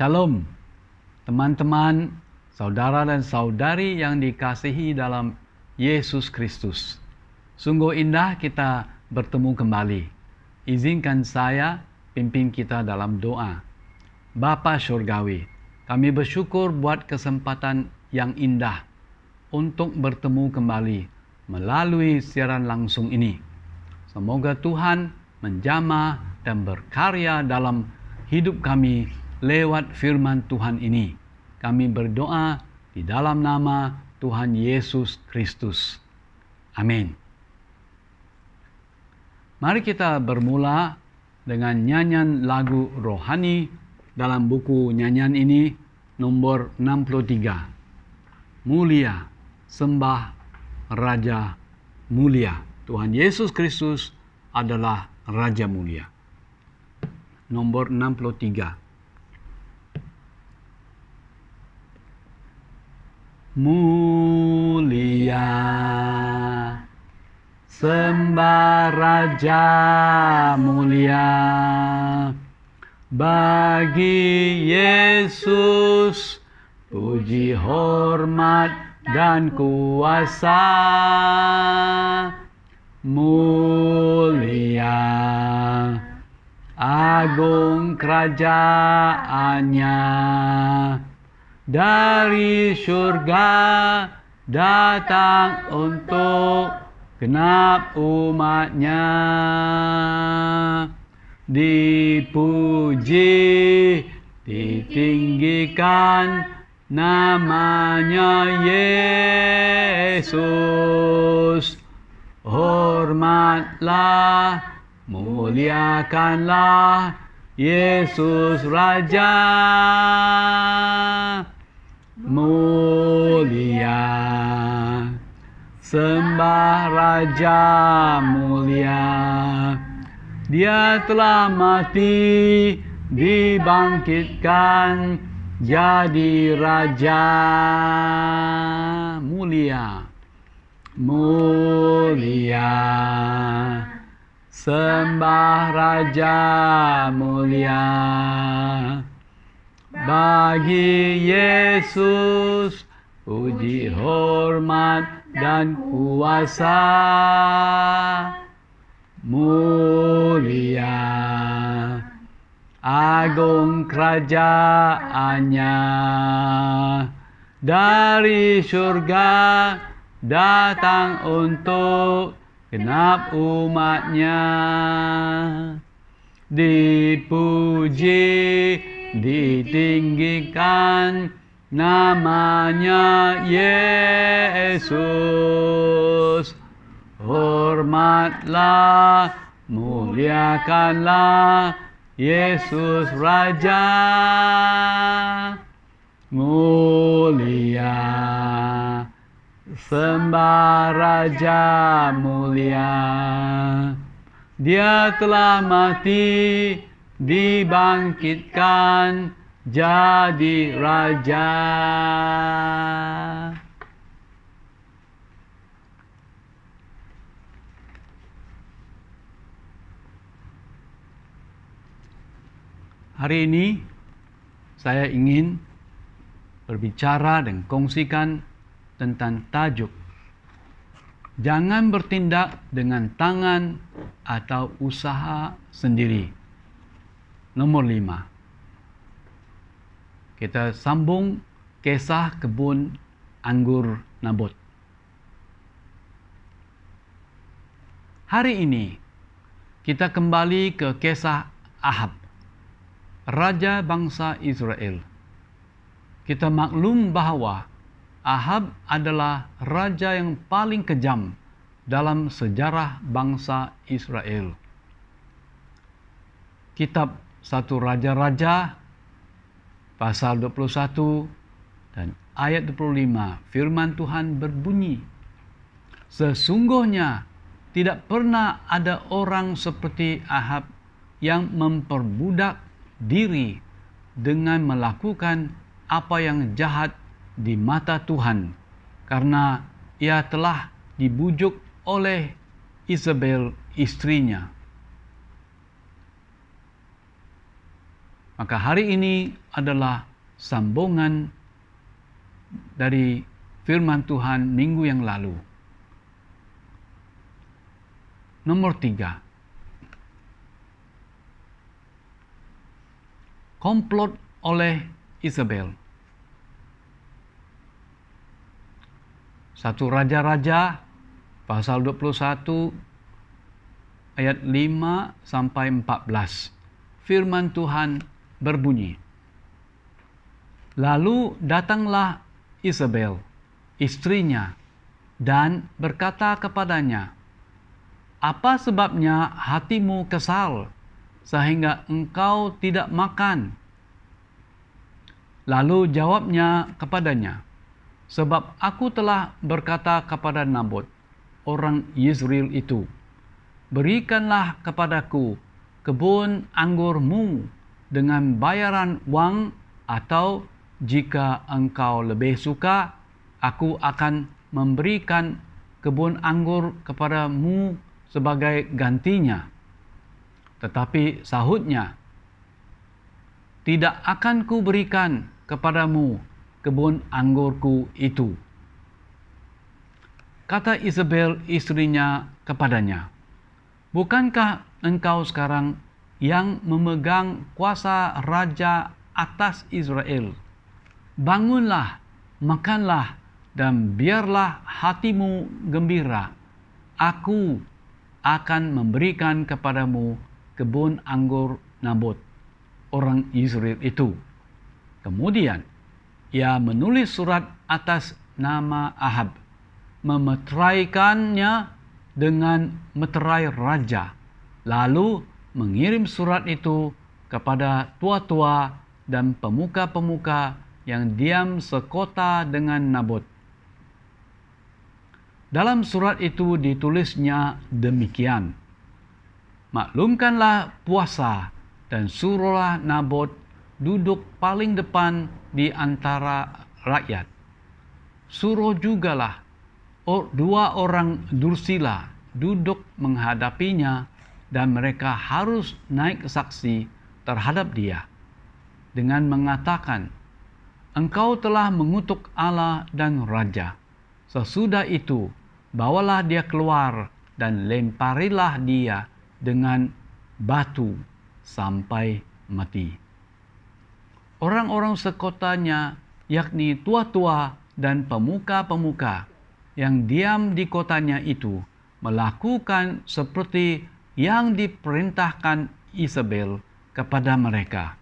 Shalom, teman-teman, saudara dan saudari yang dikasihi dalam Yesus Kristus. Sungguh indah kita bertemu kembali. Izinkan saya pimpin kita dalam doa. Bapa Surgawi, kami bersyukur buat kesempatan yang indah untuk bertemu kembali melalui siaran langsung ini. Semoga Tuhan menjamah dan berkarya dalam hidup kami lewat firman Tuhan ini. Kami berdoa di dalam nama Tuhan Yesus Kristus. Amin. Mari kita bermula dengan nyanyian lagu rohani dalam buku nyanyian ini, nomor 63. Mulia, sembah Raja mulia. Tuhan Yesus Kristus adalah Raja mulia. Nomor 63. Mulia, sembah Raja mulia. Bagi Yesus puji, hormat dan kuasa. Mulia, agung kerajaannya. Dari surga datang untuk genap umatnya. Dipuji, ditinggikan namanya Yesus. Hormatlah, muliakanlah Yesus Raja. Mulia, sembah Raja mulia. Dia telah mati, dibangkitkan jadi Raja mulia. Mulia, sembah Raja mulia. Bagi Yesus puji, hormat dan kuasa. Mulia, agung kerajaannya. Dari surga datang untuk genap umatnya. Dipuji, ditinggikan namanya Yesus. Hormatlah, muliakanlah Yesus Raja. Mulia, sembah Raja mulia. Dia telah mati, dibangkitkan jadi Raja. Hari ini saya ingin berbicara dan kongsikan tentang tajuk jangan bertindak dengan tangan atau usaha sendiri. Nomor 5. Kita sambung kisah kebun anggur Nabot. Hari ini kita kembali ke kisah Ahab, raja bangsa Israel. Kita maklum bahwa Ahab adalah raja yang paling kejam dalam sejarah bangsa Israel. Kitab 1 Raja-Raja pasal 21 dan ayat 25, firman Tuhan berbunyi, sesungguhnya tidak pernah ada orang seperti Ahab yang memperbudak diri dengan melakukan apa yang jahat di mata Tuhan, karena ia telah dibujuk oleh Isabel istrinya. Maka hari ini adalah sambungan dari firman Tuhan minggu yang lalu. Nomor 3. Komplot oleh Isabel. 1 Raja-Raja pasal 21 ayat 5 sampai 14. Firman Tuhan berbunyi, "Lalu datanglah Isabel, istrinya, dan berkata kepadanya, 'Apa sebabnya hatimu kesal, sehingga engkau tidak makan?' Lalu jawabnya kepadanya, 'Sebab aku telah berkata kepada Nabot, orang Yezreel itu, berikanlah kepadaku kebun anggurmu dengan bayaran wang, atau jika engkau lebih suka, aku akan memberikan kebun anggur kepadamu sebagai gantinya.' Tetapi sahutnya, 'Tidak akan kuberikan kepadamu kebun anggurku itu.' Kata Isabel istrinya kepadanya, 'Bukankah engkau sekarang yang memegang kuasa raja atas Israel? Bangunlah, makanlah, dan biarlah hatimu gembira. Aku akan memberikan kepadamu kebun anggur Nabot, orang Yezreel itu.' Kemudian ia menulis surat atas nama Ahab, memeteraikannya dengan meterai raja, lalu mengirim surat itu kepada tua-tua dan pemuka-pemuka yang diam sekota dengan Nabot. Dalam surat itu ditulisnya demikian, 'Maklumkanlah puasa dan suruhlah Nabot duduk paling depan di antara rakyat. Suruh jugalah 2 orang dursila duduk menghadapinya, dan mereka harus naik saksi terhadap dia dengan mengatakan, engkau telah mengutuk Allah dan raja. Sesudah itu, bawalah dia keluar dan lemparilah dia dengan batu sampai mati.' Orang-orang sekotanya, yakni tua-tua dan pemuka-pemuka yang diam di kotanya itu, melakukan seperti yang diperintahkan Isabel kepada mereka,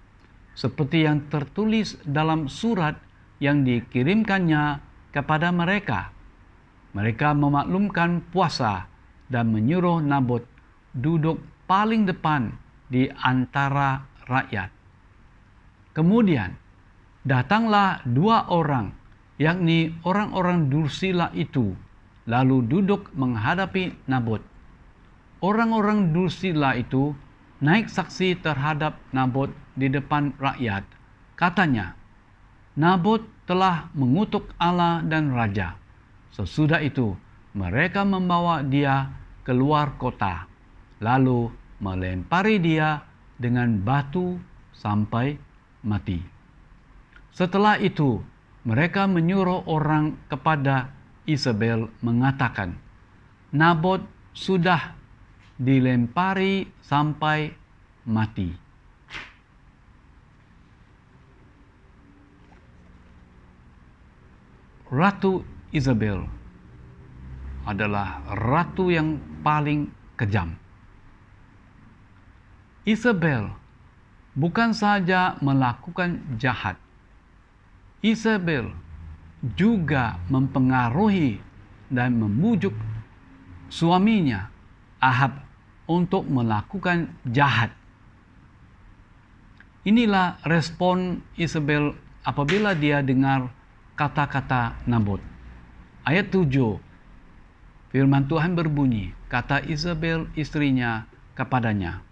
seperti yang tertulis dalam surat yang dikirimkannya kepada mereka. Mereka memaklumkan puasa dan menyuruh Nabot duduk paling depan di antara rakyat. Kemudian datanglah 2 orang, yakni orang-orang dursila itu, lalu duduk menghadapi Nabot. Orang-orang dursila itu naik saksi terhadap Nabot di depan rakyat. Katanya, Nabot telah mengutuk Allah dan raja. Sesudah itu, mereka membawa dia keluar kota, lalu melempari dia dengan batu sampai mati. Setelah itu, mereka menyuruh orang kepada Isabel mengatakan, Nabot sudah dilempari sampai mati. Ratu Isabel adalah ratu yang paling kejam. Isabel bukan saja melakukan jahat, Isabel juga mempengaruhi dan membujuk suaminya Ahab untuk melakukan jahat. Inilah respon Isabel apabila dia dengar kata-kata Nabot. Ayat 7, firman Tuhan berbunyi, kata Isabel istrinya kepadanya,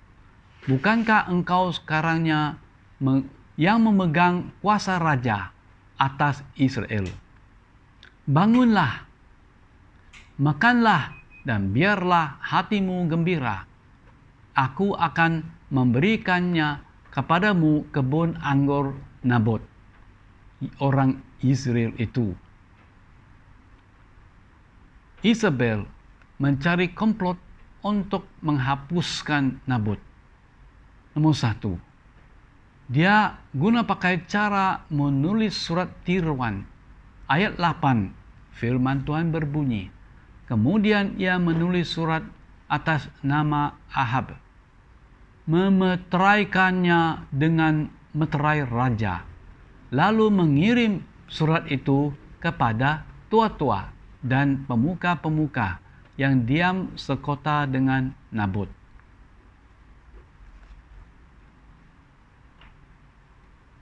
bukankah engkau sekarangnya yang memegang kuasa raja atas Israel? Bangunlah, makanlah, dan biarlah hatimu gembira. Aku akan memberikannya kepadamu kebun anggur Nabot, orang Israel itu. Isabel mencari komplot untuk menghapuskan Nabot. Nomor 1, dia guna pakai cara menulis surat tiruan. Ayat 8, firman Tuhan berbunyi, kemudian ia menulis surat atas nama Ahab, memeteraikannya dengan meterai raja, lalu mengirim surat itu kepada tua-tua dan pemuka-pemuka yang diam sekota dengan Nabot.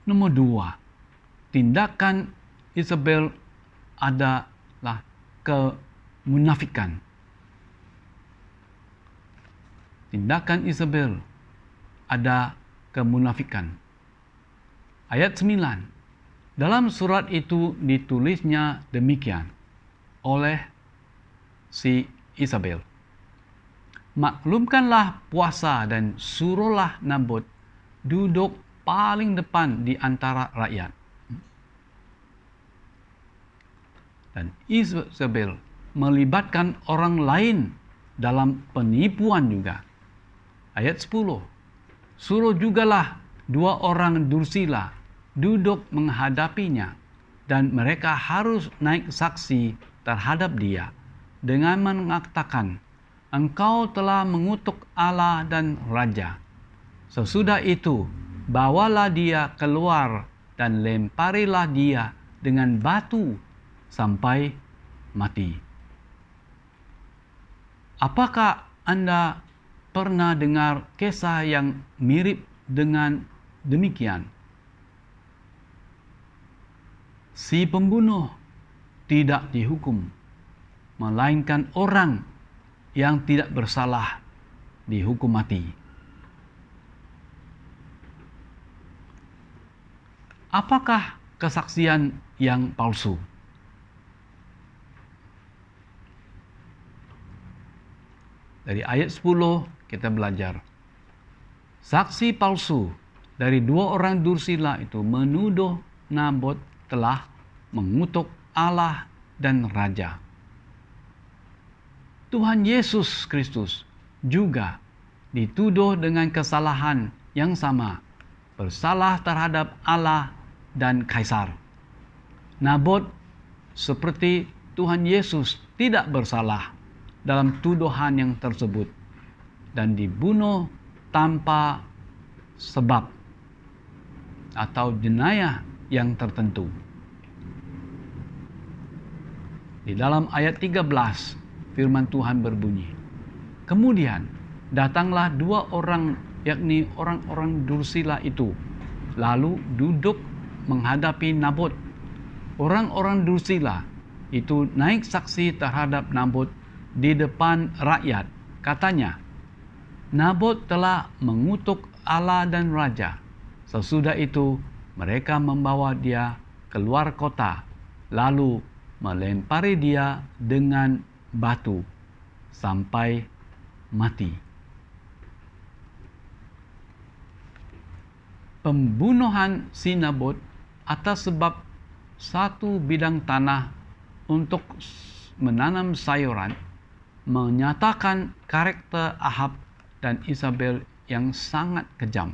Nomor 2, tindakan Isabel adalah kemunafikan. Tindakan Isabel ada kemunafikan. Ayat 9, dalam surat itu ditulisnya demikian oleh si Isabel. Maklumkanlah puasa dan suruhlah Nabot duduk paling depan di antara rakyat. Dan Isabel melibatkan orang lain dalam penipuan juga. Ayat 10, suruh jugalah 2 orang dursila duduk menghadapinya, dan mereka harus naik saksi terhadap dia dengan mengatakan, engkau telah mengutuk Allah dan Raja. Sesudah itu, bawalah dia keluar dan lemparilah dia dengan batu sampai mati. Apakah Anda pernah dengar kisah yang mirip dengan demikian? Si pembunuh tidak dihukum, melainkan orang yang tidak bersalah dihukum mati. Apakah kesaksian yang palsu? Dari ayat 10 kita belajar. Saksi palsu dari 2 orang dursila itu menuduh Nabot telah mengutuk Allah dan Raja. Tuhan Yesus Kristus juga dituduh dengan kesalahan yang sama, bersalah terhadap Allah dan Kaisar. Nabot seperti Tuhan Yesus tidak bersalah dalam tuduhan yang tersebut dan dibunuh tanpa sebab atau jenayah yang tertentu. Di dalam ayat 13 firman Tuhan berbunyi, kemudian datanglah 2 orang, yakni orang-orang dursila itu, lalu duduk menghadapi Nabot. Orang-orang dursila itu naik saksi terhadap Nabot di depan rakyat. Katanya, Nabot telah mengutuk Allah dan Raja. Sesudah itu mereka membawa dia keluar kota, lalu melempari dia dengan batu sampai mati. Pembunuhan si Nabot atas sebab satu bidang tanah untuk menanam sayuran menyatakan karakter Ahab dan Isabel yang sangat kejam.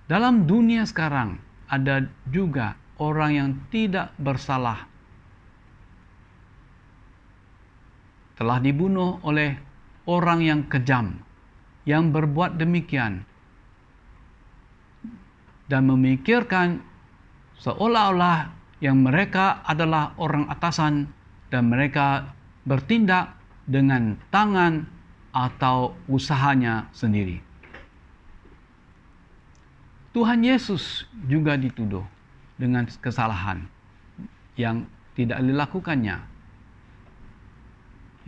Dalam dunia sekarang ada juga orang yang tidak bersalah telah dibunuh oleh orang yang kejam, yang berbuat demikian dan memikirkan seolah-olah yang mereka adalah orang atasan dan mereka bertindak dengan tangan atau usahanya sendiri. Tuhan Yesus juga dituduh dengan kesalahan yang tidak dilakukannya,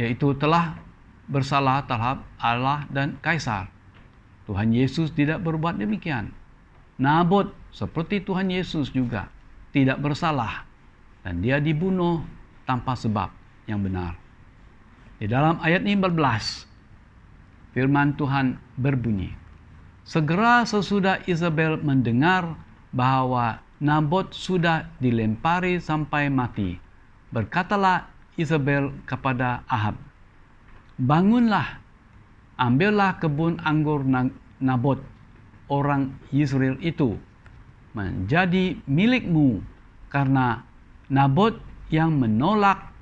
yaitu telah bersalah terhadap Allah dan Kaisar. Tuhan Yesus tidak berbuat demikian. Nabot seperti Tuhan Yesus juga tidak bersalah dan dia dibunuh tanpa sebab yang benar. Di dalam ayat 15 firman Tuhan berbunyi, Segera sesudah Isabel mendengar bahwa Nabot sudah dilempari sampai mati, berkatalah Isabel kepada Ahab, "Bangunlah, ambillah kebun anggur Nabot, orang Yisrael itu, menjadi milikmu, karena Nabot yang menolak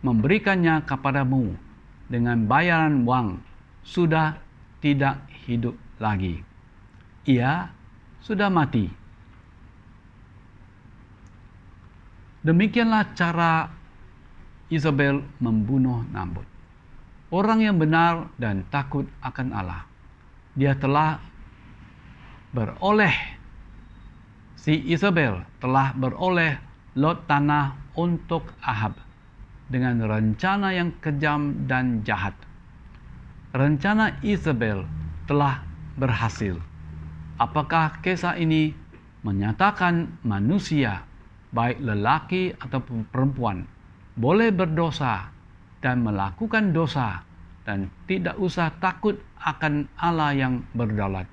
memberikannya kepadamu dengan bayaran uang sudah tidak hidup lagi. Ia sudah mati." Demikianlah cara Isabel membunuh Nabot. Orang yang benar dan takut akan Allah. Dia telah beroleh, si Isabel telah beroleh lot tanah untuk Ahab dengan rencana yang kejam dan jahat. Rencana Isabel telah berhasil. Apakah kisah ini menyatakan manusia, baik lelaki ataupun perempuan, boleh berdosa dan melakukan dosa dan tidak usah takut akan Allah yang berdaulat?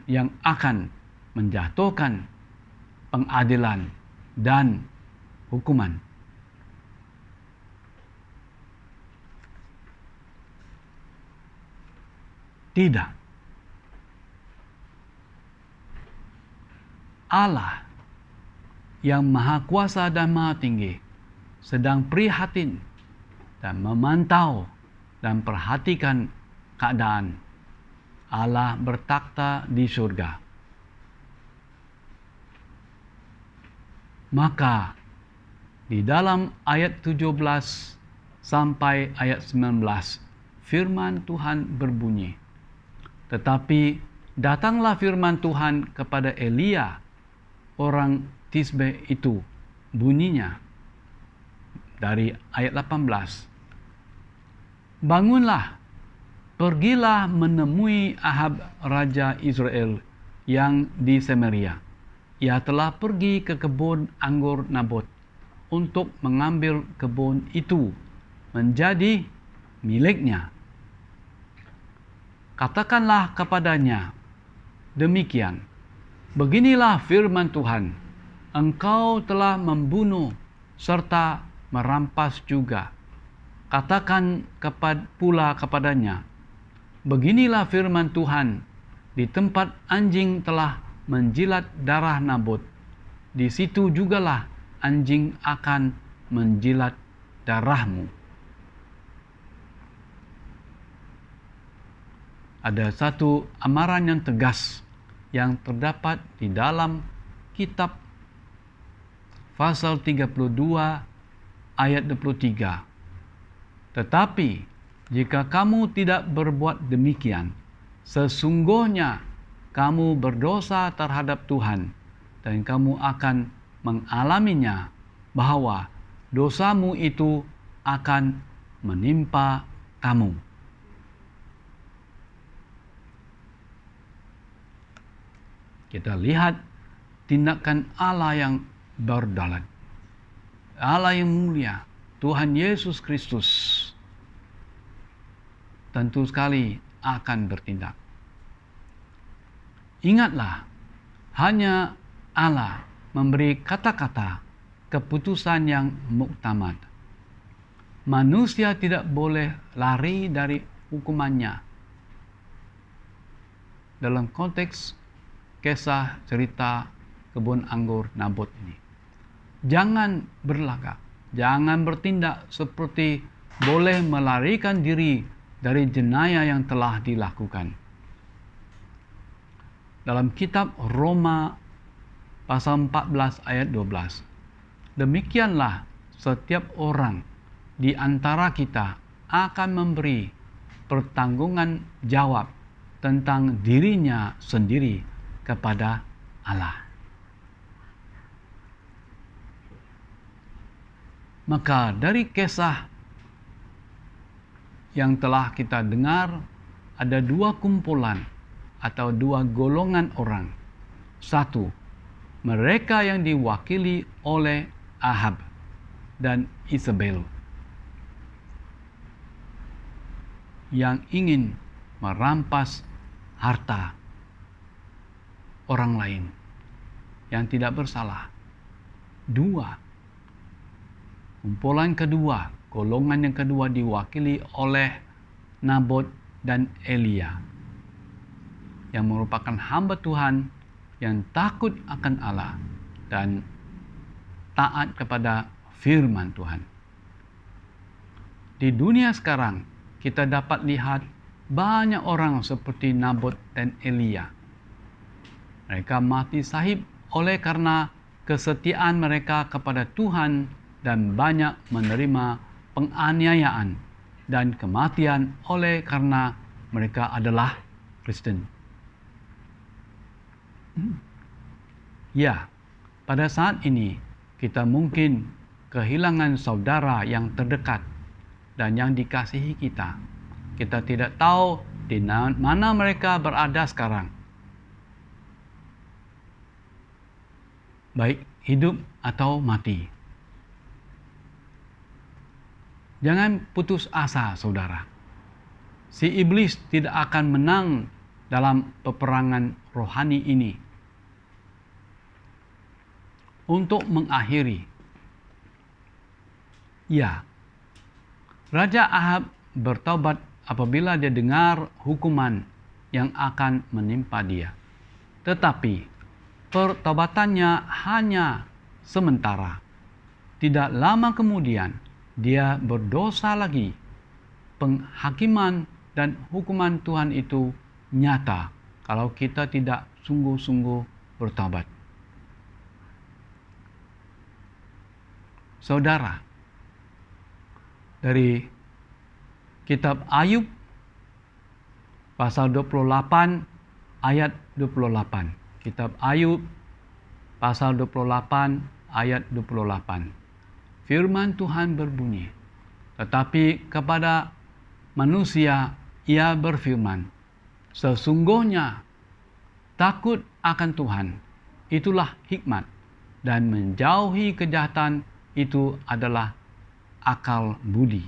Yang akan menjatuhkan pengadilan dan hukuman. Tidak. Allah yang Maha Kuasa dan Maha Tinggi sedang prihatin dan memantau dan perhatikan keadaan. Allah bertakhta di surga. Maka di dalam ayat 17 sampai ayat 19 firman Tuhan berbunyi, "Tetapi datanglah firman Tuhan kepada Elia, orang Tisbe itu." Bunyinya dari ayat 18, "Bangunlah, pergilah menemui Ahab raja Israel yang di Samaria. Ia telah pergi ke kebun anggur Nabot untuk mengambil kebun itu menjadi miliknya. Katakanlah kepadanya demikian, beginilah firman Tuhan, engkau telah membunuh serta merampas juga. Katakan pula kepadanya, beginilah firman Tuhan, di tempat anjing telah menjilat darah Nabot, di situ jugalah anjing akan menjilat darahmu." Ada satu amaran yang tegas yang terdapat di dalam kitab pasal 32 ayat 23. "Tetapi jika kamu tidak berbuat demikian, sesungguhnya kamu berdosa terhadap Tuhan, dan kamu akan mengalaminya, bahwa dosamu itu akan menimpa kamu." Kita lihat tindakan Allah yang berdaulat, Allah yang mulia, Tuhan Yesus Kristus tentu sekali akan bertindak. Ingatlah, hanya Allah memberi kata-kata keputusan yang muktamad. Manusia tidak boleh lari dari hukumannya. Dalam konteks kisah cerita kebun anggur Nabot ini, jangan berlagak, jangan bertindak seperti boleh melarikan diri dari jenayah yang telah dilakukan. Dalam kitab Roma pasal 14 ayat 12, "Demikianlah setiap orang di antara kita akan memberi pertanggungan jawab tentang dirinya sendiri kepada Allah." Maka dari kisah yang telah kita dengar, ada dua kumpulan atau dua golongan orang. Satu, mereka yang diwakili oleh Ahab dan Isabel. yang ingin merampas harta orang lain yang tidak bersalah. 2. Kumpulan kedua, golongan yang kedua diwakili oleh Nabot dan Elia, yang merupakan hamba Tuhan yang takut akan Allah dan taat kepada firman Tuhan. Di dunia sekarang, kita dapat lihat banyak orang seperti Nabot dan Elia. Mereka mati sahib oleh karena kesetiaan mereka kepada Tuhan dan banyak menerima penganiayaan dan kematian oleh karena mereka adalah Kristen. Ya, pada saat ini kita mungkin kehilangan saudara yang terdekat dan yang dikasihi kita. Kita tidak tahu di mana mereka berada sekarang, baik hidup atau mati. Jangan putus asa, saudara. Si iblis tidak akan menang dalam peperangan rohani ini. Untuk mengakhiri, ya, Raja Ahab bertobat apabila dia dengar hukuman yang akan menimpa dia. Tetapi pertobatannya hanya sementara. Tidak lama kemudian dia berdosa lagi. Penghakiman dan hukuman Tuhan itu nyata kalau kita tidak sungguh-sungguh bertobat. Saudara, dari kitab Ayub pasal 28 ayat 28. Kitab Ayub pasal 28 ayat 28. Firman Tuhan berbunyi, tetapi kepada manusia ia berfirman, sesungguhnya takut akan Tuhan itulah hikmat, dan menjauhi kejahatan itu adalah akal budi.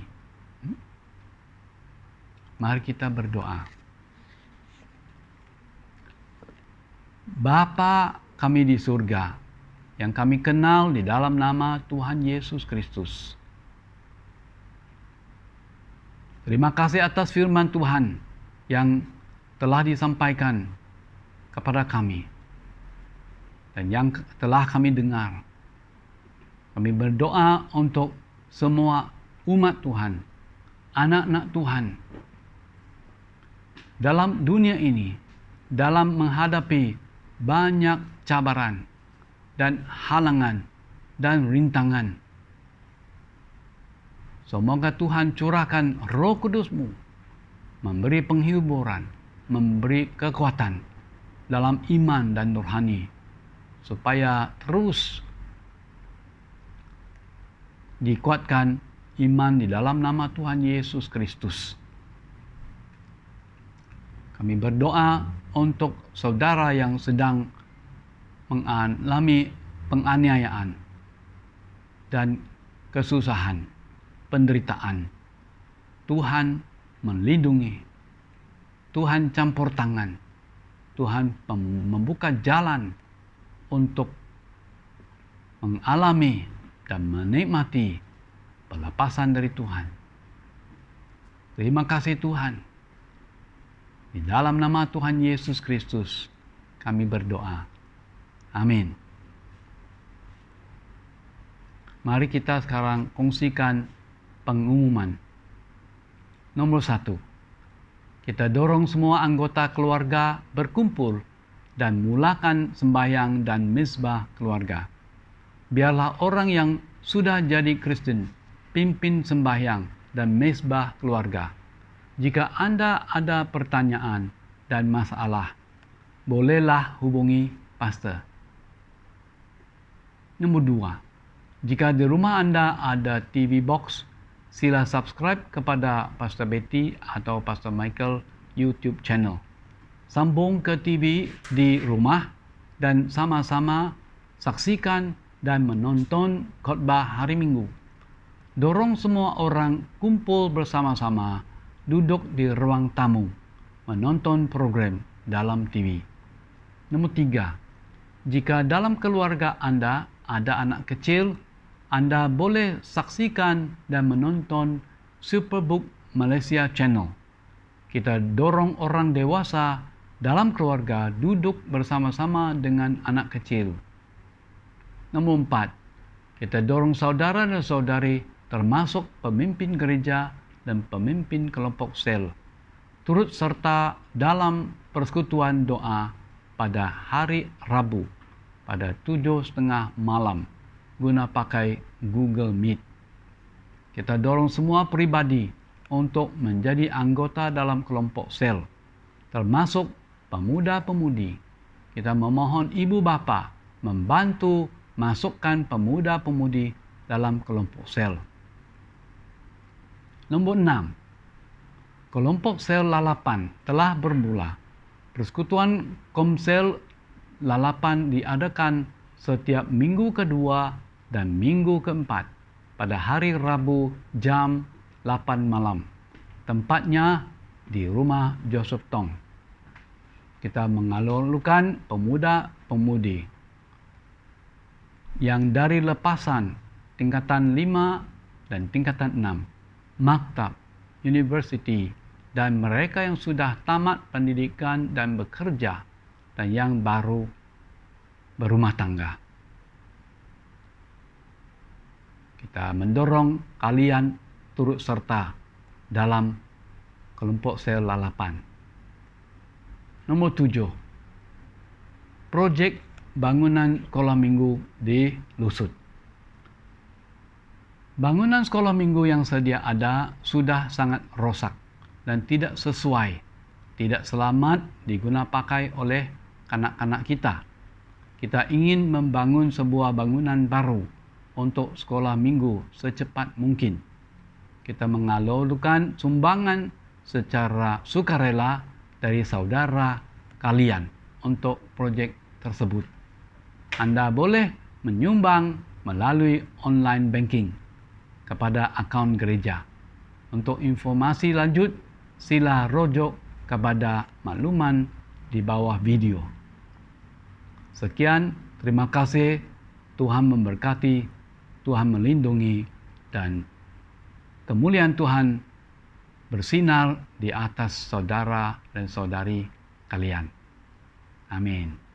Mari kita berdoa. Bapa kami di surga, yang kami kenal di dalam nama Tuhan Yesus Kristus. Terima kasih atas firman Tuhan yang telah disampaikan kepada kami dan yang telah kami dengar. Kami berdoa untuk semua umat Tuhan, anak-anak Tuhan, dalam dunia ini, dalam menghadapi banyak cabaran dan halangan dan rintangan. Semoga Tuhan curahkan Roh Kudus-Mu, memberi penghiburan, memberi kekuatan dalam iman dan rohani, supaya terus dikuatkan iman di dalam nama Tuhan Yesus Kristus. Kami berdoa untuk saudara yang sedang mengalami penganiayaan dan kesusahan, penderitaan. Tuhan melindungi, Tuhan campur tangan, Tuhan membuka jalan untuk mengalami dan menikmati pelepasan dari Tuhan. Terima kasih Tuhan. Di dalam nama Tuhan Yesus Kristus kami berdoa. Amin. Mari kita sekarang kongsikan pengumuman. Nomor 1. Kita dorong semua anggota keluarga berkumpul dan mulakan sembahyang dan mezbah keluarga. Biarlah orang yang sudah jadi Kristen pimpin sembahyang dan mezbah keluarga. Jika Anda ada pertanyaan dan masalah, bolehlah hubungi pastor. Nomor 2. Jika di rumah Anda ada TV box, sila subscribe kepada Pastor Betty atau Pastor Michael YouTube channel. Sambung ke TV di rumah dan sama-sama saksikan dan menonton khotbah hari Minggu. Dorong semua orang kumpul bersama-sama duduk di ruang tamu, menonton program dalam TV. Nomor 3, jika dalam keluarga Anda ada anak kecil, Anda boleh saksikan dan menonton Superbook Malaysia Channel. Kita dorong orang dewasa dalam keluarga duduk bersama-sama dengan anak kecil. Nomor 4, kita dorong saudara dan saudari termasuk pemimpin gereja dan pemimpin kelompok sel turut serta dalam persekutuan doa pada hari Rabu pada 7:30 malam guna pakai Google Meet. Kita dorong semua pribadi untuk menjadi anggota dalam kelompok sel, termasuk pemuda-pemudi. Kita memohon ibu bapa membantu masukkan pemuda-pemudi dalam kelompok sel. Nombor 6, kelompok sel lalapan telah bermula. Persekutuan Komsel lalapan diadakan setiap minggu kedua dan minggu keempat pada hari Rabu jam 8 malam. Tempatnya di rumah Joseph Tong. Kita mengalurkan pemuda-pemudi yang dari lepasan tingkatan 5 dan tingkatan 6, maktab, universiti, dan mereka yang sudah tamat pendidikan dan bekerja, dan yang baru berumah tangga. Kita mendorong kalian turut serta dalam kelompok sel lalapan. Nomor 7, projek bangunan sekolah minggu di Lusut. Bangunan sekolah minggu yang sedia ada sudah sangat rosak dan tidak sesuai, tidak selamat diguna pakai oleh kanak-kanak kita. Kita ingin membangun sebuah bangunan baru untuk sekolah minggu secepat mungkin. Kita mengalurkan sumbangan secara sukarela dari saudara kalian untuk projek tersebut. Anda boleh menyumbang melalui online banking kepada akaun gereja. Untuk informasi lanjut, sila rujuk kepada makluman di bawah video. Sekian, terima kasih. Tuhan memberkati, Tuhan melindungi, dan kemuliaan Tuhan bersinar di atas saudara dan saudari kalian. Amin.